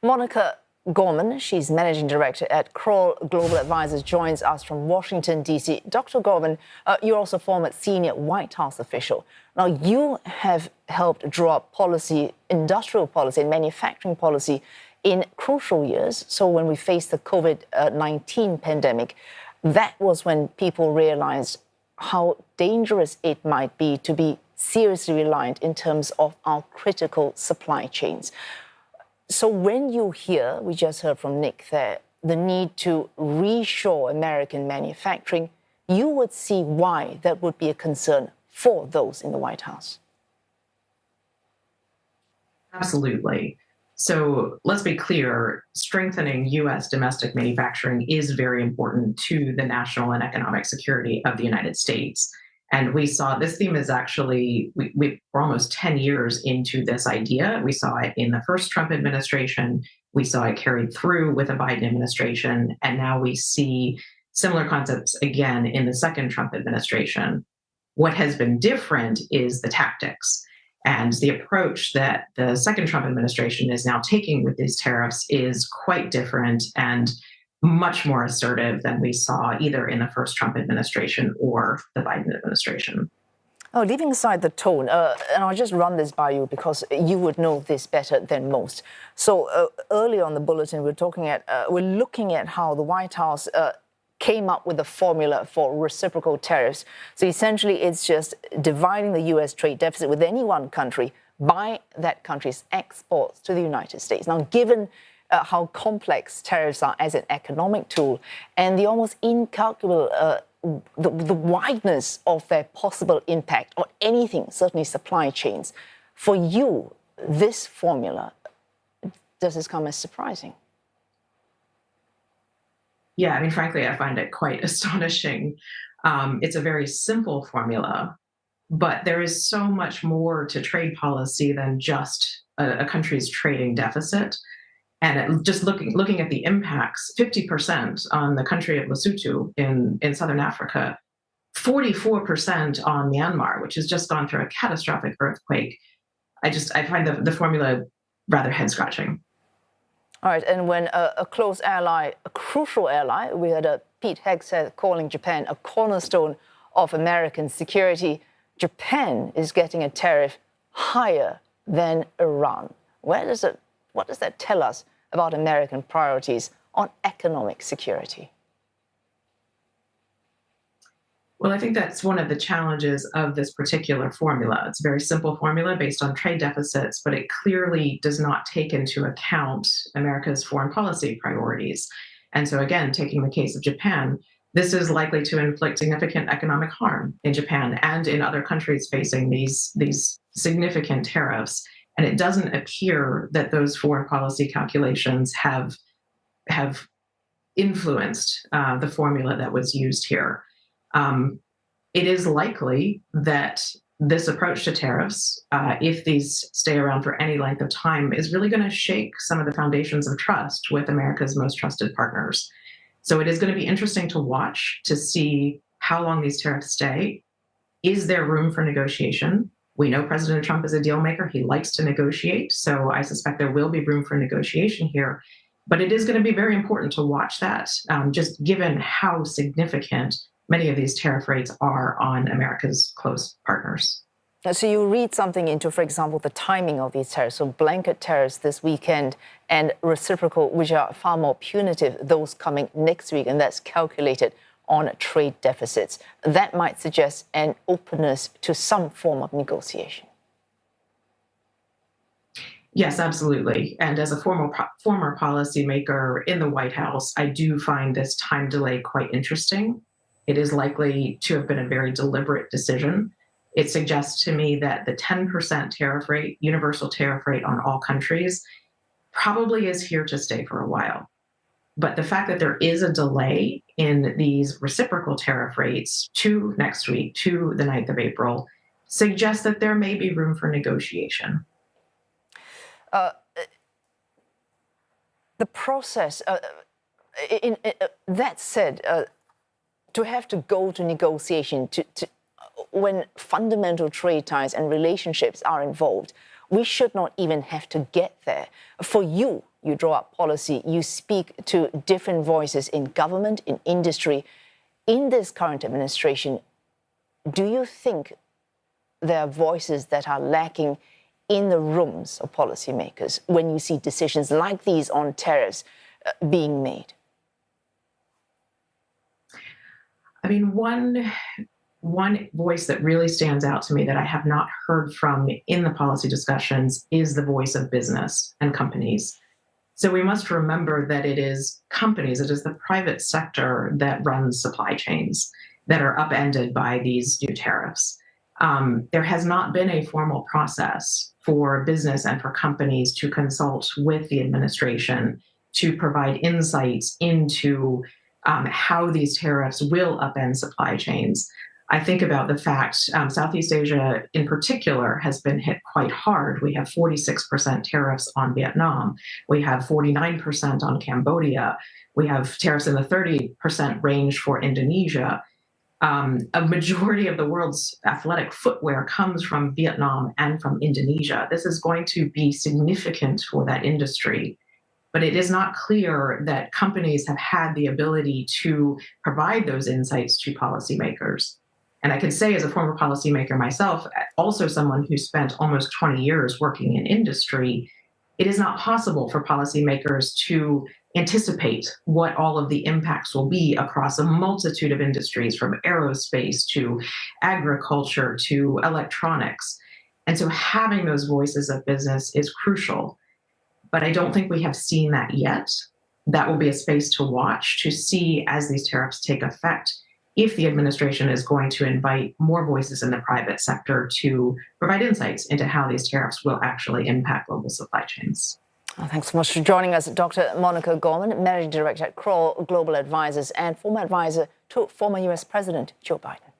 Monica Gorman, she's managing director at Kroll Global Advisors, joins us from Washington, D.C. Dr. Gorman, you're also a former senior White House official. Now, you have helped draw up policy, industrial policy and manufacturing policy in crucial years. So when we faced the COVID-19 pandemic, that was when people realized how dangerous it might be to be seriously reliant in terms of our critical supply chains. So when you hear, we just heard from Nick there, the need to reshore American manufacturing, you would see why that would be a concern for those in the White House. Absolutely. So let's be clear, strengthening U.S. domestic manufacturing is very important to the national and economic security of the United States. And we saw this theme is actually, we're almost 10 years into this idea. We saw it in the first Trump administration. We saw it carried through with the Biden administration. And now we see similar concepts again in the second Trump administration. What has been different is the tactics. And the approach that the second Trump administration is now taking with these tariffs is quite different and much more assertive than we saw either in the first Trump administration or the Biden administration. Oh, leaving aside the tone, and I'll just run this by you because you would know this better than most. So earlier on the bulletin, we're looking at how the White House came up with a formula for reciprocal tariffs. So essentially, it's just dividing the U.S. trade deficit with any one country by that country's exports to the United States. Now, given how complex tariffs are as an economic tool and the almost incalculable, the wideness of their possible impact on anything, certainly supply chains, for you, this formula, does this come as surprising? Yeah, I mean, frankly, I find it quite astonishing. It's a very simple formula, but there is so much more to trade policy than just a country's trading deficit. And just looking at the impacts, 50% on the country of Lesotho in southern Africa, 44% on Myanmar, which has just gone through a catastrophic earthquake. I find the formula rather head-scratching. All right, and when a close ally, a crucial ally, we had Pete Hegseth calling Japan a cornerstone of American security. Japan is getting a tariff higher than Iran. What does that tell us about American priorities on economic security? Well, I think that's one of the challenges of this particular formula. It's a very simple formula based on trade deficits, but it clearly does not take into account America's foreign policy priorities. And so again, taking the case of Japan, this is likely to inflict significant economic harm in Japan and in other countries facing these significant tariffs. And it doesn't appear that those foreign policy calculations have influenced the formula that was used here. It is likely that this approach to tariffs, if these stay around for any length of time, is really going to shake some of the foundations of trust with America's most trusted partners. So it is going to be interesting to watch to see how long these tariffs stay. Is there room for negotiation? We know President Trump is a deal maker. He likes to negotiate. So I suspect there will be room for negotiation here. But it is going to be very important to watch that, just given how significant many of these tariff rates are on America's close partners. So you read something into, for example, the timing of these tariffs. So blanket tariffs this weekend and reciprocal, which are far more punitive, those coming next week, and that's calculated on trade deficits. That might suggest an openness to some form of negotiation. Yes, absolutely. And as a former policymaker in the White House, I do find this time delay quite interesting. It is likely to have been a very deliberate decision. It suggests to me that the 10% tariff rate, universal tariff rate on all countries, probably is here to stay for a while. But the fact that there is a delay in these reciprocal tariff rates to next week, to the 9th of April, suggests that there may be room for negotiation. The process, that said, to have to go to negotiation when fundamental trade ties and relationships are involved, we should not even have to get there. For you, you draw up policy, you speak to different voices in government, in industry. In this current administration, do you think there are voices that are lacking in the rooms of policymakers when you see decisions like these on tariffs being made? I mean, one voice that really stands out to me that I have not heard from in the policy discussions is the voice of business and companies. So we must remember that it is companies, it is the private sector that runs supply chains that are upended by these new tariffs. There has not been a formal process for business and for companies to consult with the administration to provide insights into how these tariffs will upend supply chains. I think about the fact Southeast Asia in particular has been hit quite hard. We have 46% tariffs on Vietnam. We have 49% on Cambodia. We have tariffs in the 30% range for Indonesia. A majority of the world's athletic footwear comes from Vietnam and from Indonesia. This is going to be significant for that industry. But it is not clear that companies have had the ability to provide those insights to policymakers. And I can say, as a former policymaker myself, also someone who spent almost 20 years working in industry, it is not possible for policymakers to anticipate what all of the impacts will be across a multitude of industries, from aerospace to agriculture to electronics. And so having those voices of business is crucial. But I don't think we have seen that yet. That will be a space to watch, to see as these tariffs take effect, if the administration is going to invite more voices in the private sector to provide insights into how these tariffs will actually impact global supply chains. Well, thanks so much for joining us, Dr. Monica Gorman, Managing Director at Kroll Global Advisors and former advisor to former US President Joe Biden.